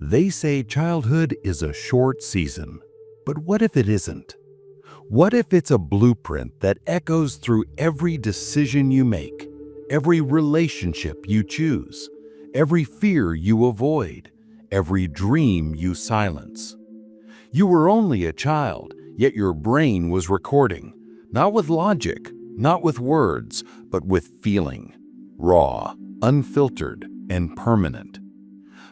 They say childhood is a short season, but what if it isn't? What if it's a blueprint that echoes through every decision you make, every relationship you choose, every fear you avoid, every dream you silence? You were only a child, yet your brain was recording, not with logic, not with words, but with feeling, raw, unfiltered, and permanent.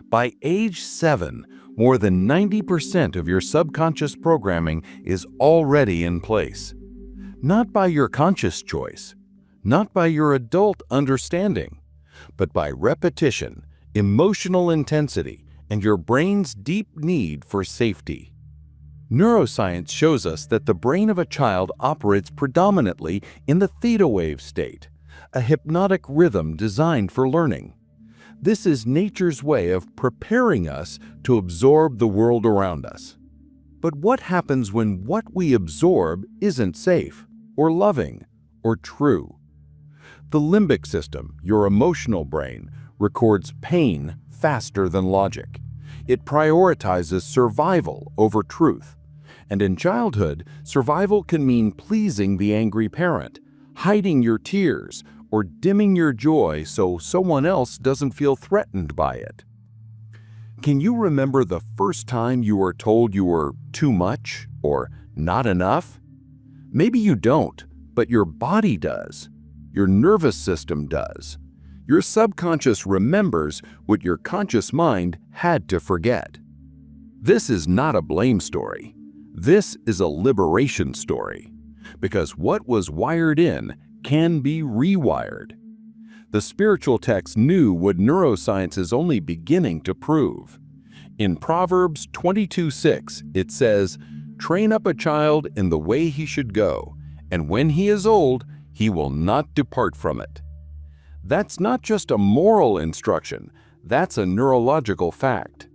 By age 7, more than 90% of your subconscious programming is already in place. Not by your conscious choice, not by your adult understanding, but by repetition, emotional intensity, and your brain's deep need for safety. Neuroscience shows us that the brain of a child operates predominantly in the theta wave state, a hypnotic rhythm designed for learning. This is nature's way of preparing us to absorb the world around us. But what happens when what we absorb isn't safe, or loving, or true? The limbic system, your emotional brain, records pain faster than logic. It prioritizes survival over truth. And in childhood, survival can mean pleasing the angry parent, hiding your tears, or dimming your joy so someone else doesn't feel threatened by it. Can you remember the first time you were told you were too much or not enough? Maybe you don't, but your body does. Your nervous system does. Your subconscious remembers what your conscious mind had to forget. This is not a blame story. This is a liberation story. Because what was wired in can be rewired. The spiritual text knew what neuroscience is only beginning to prove. In Proverbs 22:6, it says, "Train up a child in the way he should go, and when he is old, he will not depart from it." That's not just a moral instruction, that's a neurological fact.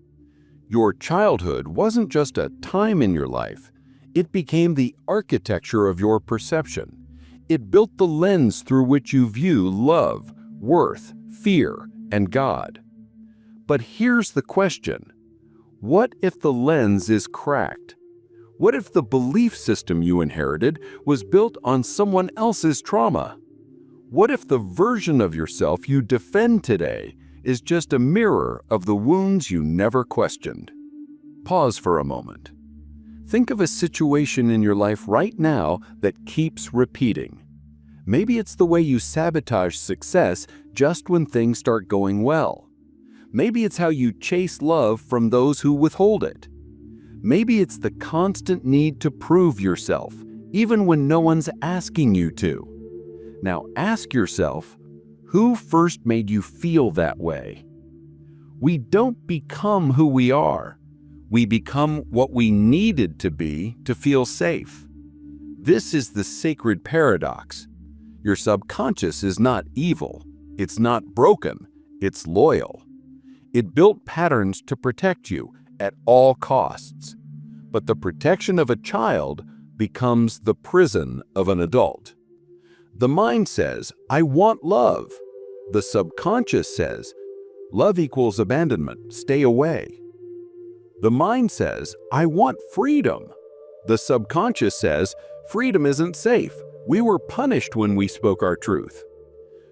Your childhood wasn't just a time in your life, it became the architecture of your perception. It built the lens through which you view love, worth, fear, and God. But here's the question. What if the lens is cracked? What if the belief system you inherited was built on someone else's trauma? What if the version of yourself you defend today is just a mirror of the wounds you never questioned? Pause for a moment. Think of a situation in your life right now that keeps repeating. Maybe it's the way you sabotage success just when things start going well. Maybe it's how you chase love from those who withhold it. Maybe it's the constant need to prove yourself, even when no one's asking you to. Now ask yourself, who first made you feel that way? We don't become who we are. We become what we needed to be to feel safe. This is the sacred paradox. Your subconscious is not evil. It's not broken. It's loyal. It built patterns to protect you at all costs. But the protection of a child becomes the prison of an adult. The mind says, "I want love." The subconscious says, "Love equals abandonment. Stay away." The mind says, "I want freedom." The subconscious says, "Freedom isn't safe. We were punished when we spoke our truth."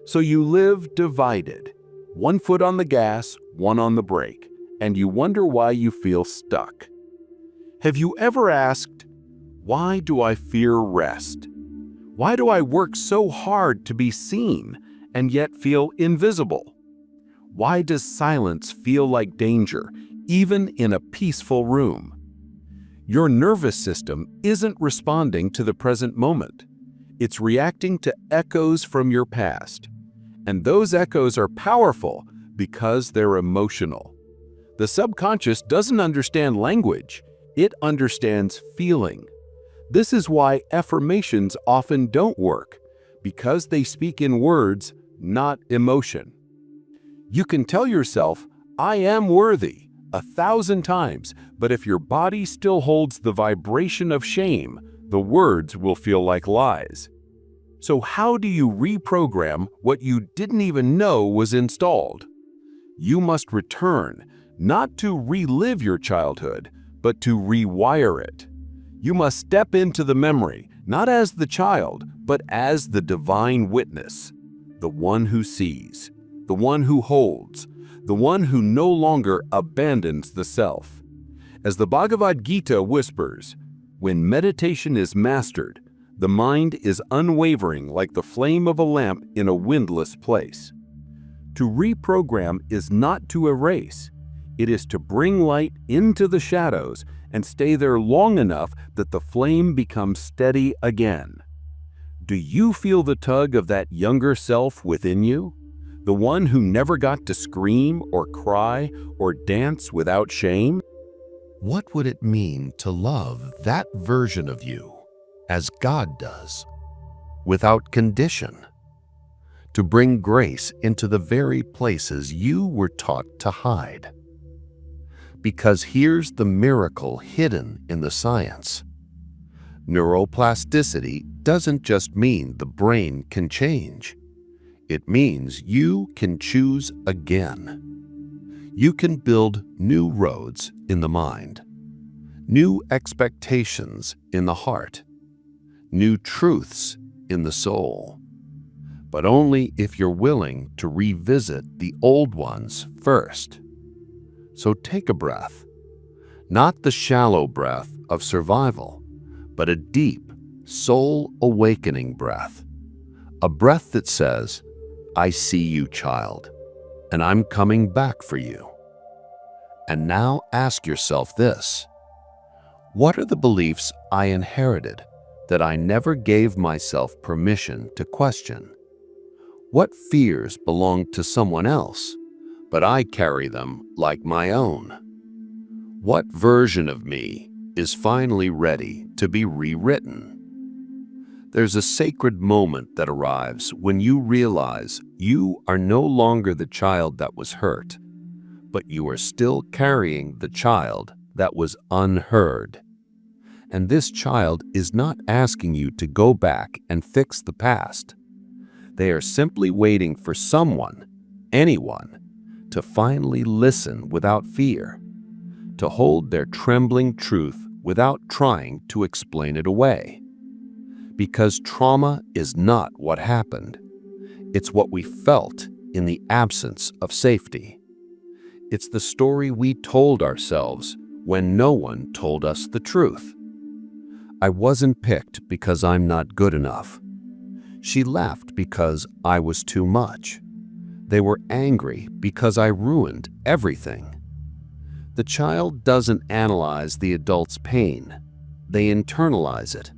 So you live divided, one foot on the gas, one on the brake, and you wonder why you feel stuck. Have you ever asked, why do I fear rest? Why do I work so hard to be seen and yet feel invisible? Why does silence feel like danger, even in a peaceful room? Your nervous system isn't responding to the present moment. It's reacting to echoes from your past. And those echoes are powerful because they're emotional. The subconscious doesn't understand language. It understands feeling. This is why affirmations often don't work, because they speak in words, not emotion. You can tell yourself, "I am worthy," 1,000 times, but if your body still holds the vibration of shame, the words will feel like lies. So how do you reprogram what you didn't even know was installed? You must return, not to relive your childhood, but to rewire it. You must step into the memory, not as the child, but as the divine witness, the one who sees, the one who holds, the one who no longer abandons the self. As the Bhagavad Gita whispers, when meditation is mastered, the mind is unwavering like the flame of a lamp in a windless place. To reprogram is not to erase. It is to bring light into the shadows and stay there long enough that the flame becomes steady again. Do you feel the tug of that younger self within you? The one who never got to scream or cry or dance without shame? What would it mean to love that version of you as God does, without condition? To bring grace into the very places you were taught to hide? Because here's the miracle hidden in the science. Neuroplasticity doesn't just mean the brain can change. It means you can choose again. You can build new roads in the mind, new expectations in the heart, new truths in the soul, but only if you're willing to revisit the old ones first. So take a breath, not the shallow breath of survival, but a deep, soul-awakening breath, a breath that says, I see you, child, and I'm coming back for you. And now ask yourself this: what are the beliefs I inherited that I never gave myself permission to question? What fears belong to someone else, but I carry them like my own? What version of me is finally ready to be rewritten? There's a sacred moment that arrives when you realize you are no longer the child that was hurt, but you are still carrying the child that was unheard. And this child is not asking you to go back and fix the past. They are simply waiting for someone, anyone, to finally listen without fear, to hold their trembling truth without trying to explain it away. Because trauma is not what happened. It's what we felt in the absence of safety. It's the story we told ourselves when no one told us the truth. I wasn't picked because I'm not good enough. She left because I was too much. They were angry because I ruined everything. The child doesn't analyze the adult's pain. They internalize it.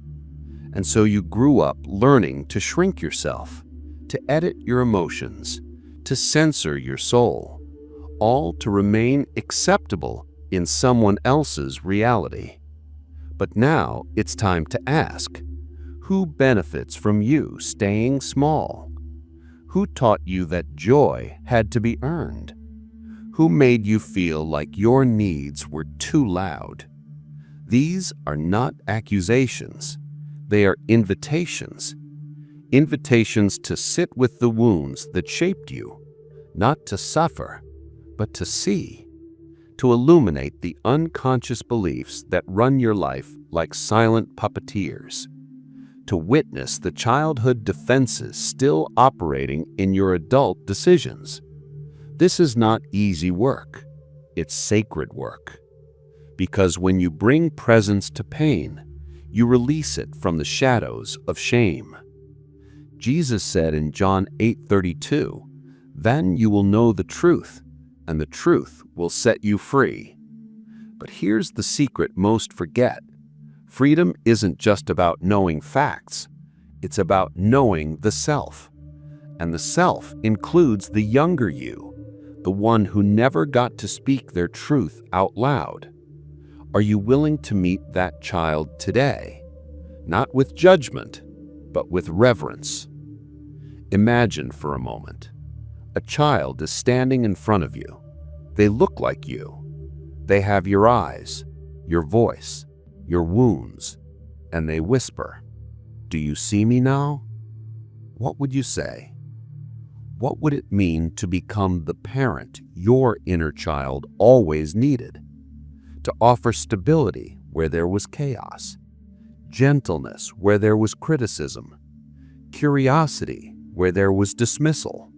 And so you grew up learning to shrink yourself, to edit your emotions, to censor your soul, all to remain acceptable in someone else's reality. But now it's time to ask, who benefits from you staying small? Who taught you that joy had to be earned? Who made you feel like your needs were too loud? These are not accusations. They are invitations. Invitations to sit with the wounds that shaped you, not to suffer, but to see, to illuminate the unconscious beliefs that run your life like silent puppeteers, to witness the childhood defenses still operating in your adult decisions. This is not easy work. It's sacred work. Because when you bring presence to pain, you release it from the shadows of shame. Jesus said in John 8:32, "Then you will know the truth, and the truth will set you free." But here's the secret most forget. Freedom isn't just about knowing facts. It's about knowing the self. And the self includes the younger you, the one who never got to speak their truth out loud. Are you willing to meet that child today? Not with judgment, but with reverence. Imagine for a moment. A child is standing in front of you. They look like you. They have your eyes, your voice, your wounds, and they whisper, "Do you see me now?" What would you say? What would it mean to become the parent your inner child always needed? To offer stability where there was chaos, gentleness where there was criticism, curiosity where there was dismissal.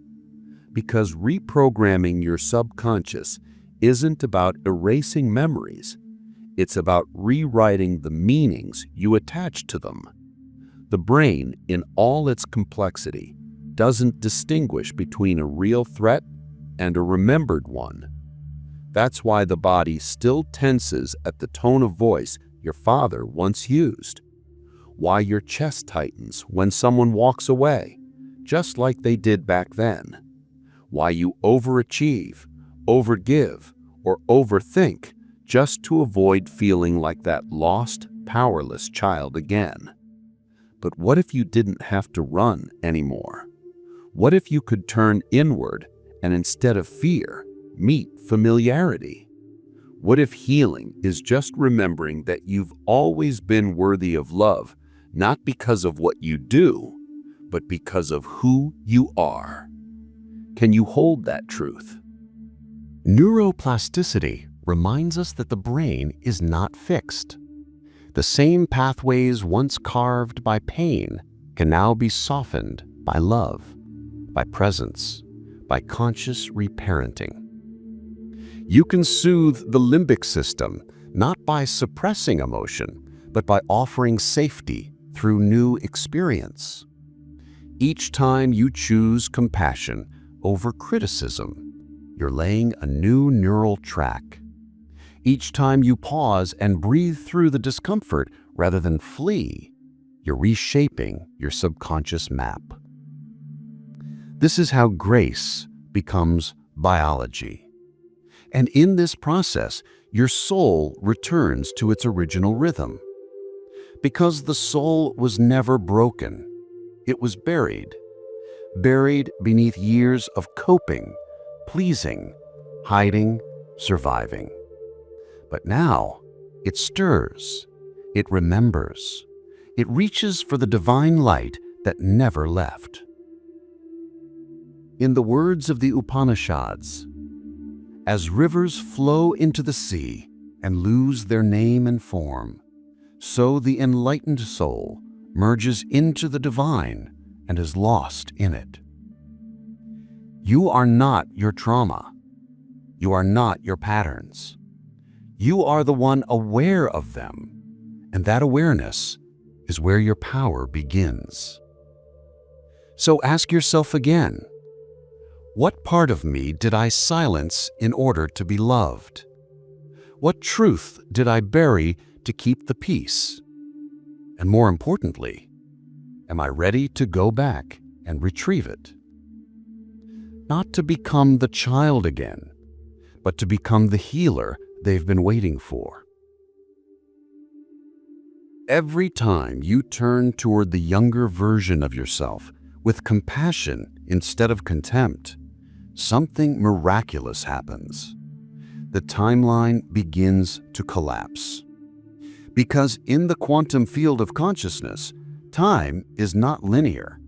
Because reprogramming your subconscious isn't about erasing memories. It's about rewriting the meanings you attach to them. The brain, in all its complexity, doesn't distinguish between a real threat and a remembered one. That's why the body still tenses at the tone of voice your father once used. Why your chest tightens when someone walks away, just like they did back then. Why you overachieve, overgive, or overthink just to avoid feeling like that lost, powerless child again. But what if you didn't have to run anymore? What if you could turn inward and instead of fear, meet familiarity? What if healing is just remembering that you've always been worthy of love, not because of what you do, but because of who you are? Can you hold that truth? Neuroplasticity reminds us that the brain is not fixed. The same pathways once carved by pain can now be softened by love, by presence, by conscious reparenting. You can soothe the limbic system not by suppressing emotion, but by offering safety through new experience. Each time you choose compassion over criticism, you're laying a new neural track. Each time you pause and breathe through the discomfort rather than flee, you're reshaping your subconscious map. This is how grace becomes biology. And in this process, your soul returns to its original rhythm. Because the soul was never broken, it was buried beneath years of coping, pleasing, hiding, surviving. But now, it stirs, it remembers, it reaches for the divine light that never left. In the words of the Upanishads, as rivers flow into the sea and lose their name and form, so the enlightened soul merges into the divine and is lost in it. You are not your trauma. You are not your patterns. You are the one aware of them, and that awareness is where your power begins. So ask yourself again, what part of me did I silence in order to be loved? What truth did I bury to keep the peace? And more importantly, am I ready to go back and retrieve it? Not to become the child again, but to become the healer they've been waiting for. Every time you turn toward the younger version of yourself with compassion instead of contempt, something miraculous happens. The timeline begins to collapse. Because in the quantum field of consciousness, time is not linear.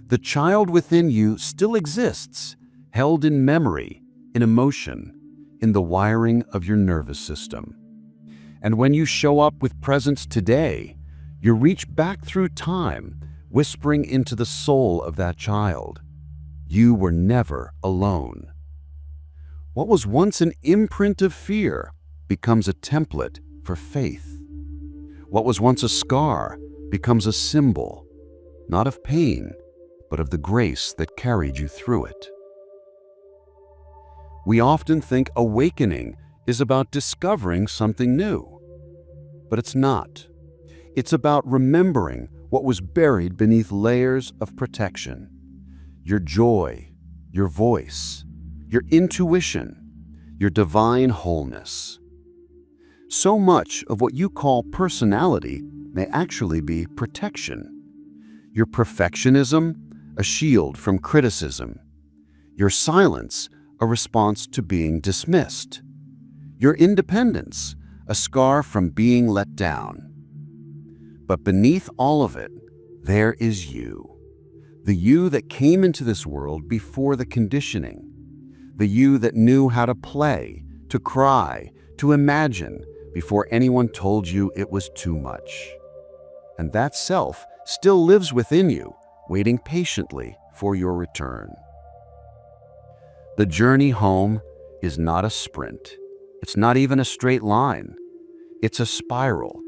The child within you still exists, held in memory, in emotion, in the wiring of your nervous system. And when you show up with presence today, you reach back through time, whispering into the soul of that child. You were never alone. What was once an imprint of fear becomes a template for faith. What was once a scar becomes a symbol, not of pain, but of the grace that carried you through it. We often think awakening is about discovering something new, but it's not. It's about remembering what was buried beneath layers of protection. Your joy, your voice, your intuition, your divine wholeness. So much of what you call personality may actually be protection. Your perfectionism, a shield from criticism. Your silence, a response to being dismissed. Your independence, a scar from being let down. But beneath all of it, there is you. The you that came into this world before the conditioning. The you that knew how to play, to cry, to imagine before anyone told you it was too much. And that self still lives within you, waiting patiently for your return. The journey home is not a sprint. It's not even a straight line. It's a spiral,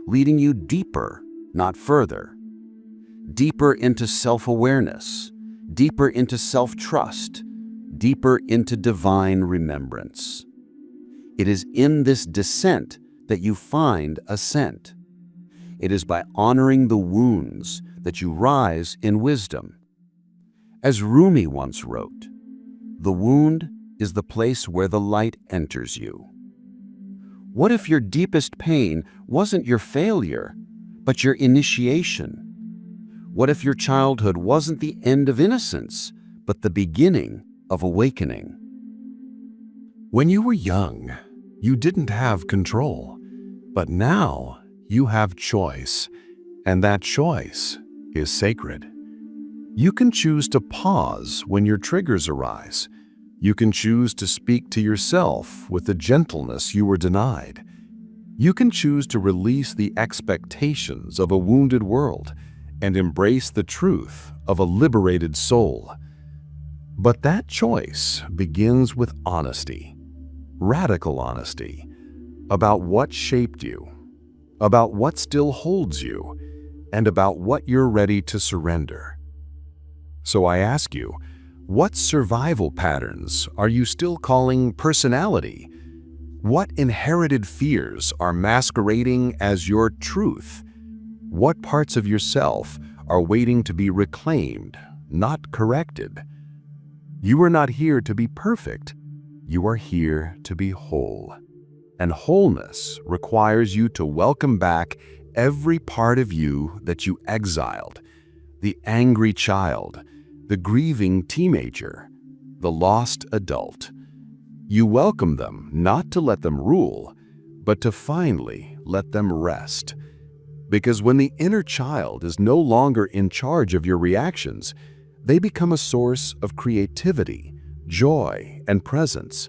leading you deeper, not further. Deeper into self-awareness, deeper into self-trust, deeper into divine remembrance. It is in this descent that you find ascent. It is by honoring the wounds that you rise in wisdom. As Rumi once wrote, "The wound is the place where the light enters you." What if your deepest pain wasn't your failure, but your initiation? What if your childhood wasn't the end of innocence, but the beginning of awakening? When you were young, you didn't have control, but now you have choice, and that choice is sacred. You can choose to pause when your triggers arise. You can choose to speak to yourself with the gentleness you were denied. You can choose to release the expectations of a wounded world and embrace the truth of a liberated soul. But that choice begins with honesty, radical honesty, about what shaped you, about what still holds you, and about what you're ready to surrender. So I ask you, what survival patterns are you still calling personality? What inherited fears are masquerading as your truth? What parts of yourself are waiting to be reclaimed, not corrected? You are not here to be perfect. You are here to be whole. And wholeness requires you to welcome back every part of you that you exiled: the angry child, the grieving teenager, the lost adult. You welcome them not to let them rule, but to finally let them rest. Because when the inner child is no longer in charge of your reactions, they become a source of creativity, joy, and presence.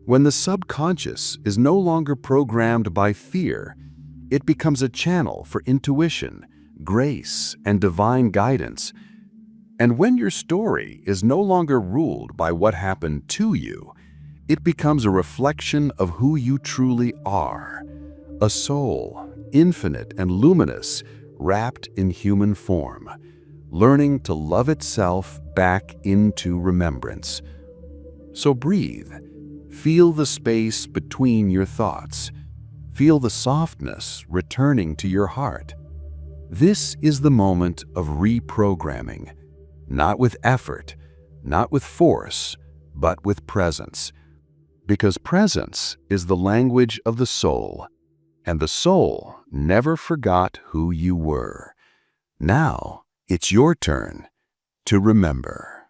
When the subconscious is no longer programmed by fear, it becomes a channel for intuition, grace, and divine guidance. And when your story is no longer ruled by what happened to you, it becomes a reflection of who you truly are, a soul, infinite and luminous, wrapped in human form, learning to love itself back into remembrance. So breathe. Feel the space between your thoughts. Feel the softness returning to your heart. This is the moment of reprogramming, not with effort, not with force, but with presence. Because presence is the language of the soul, and the soul never forgot who you were. Now it's your turn to remember.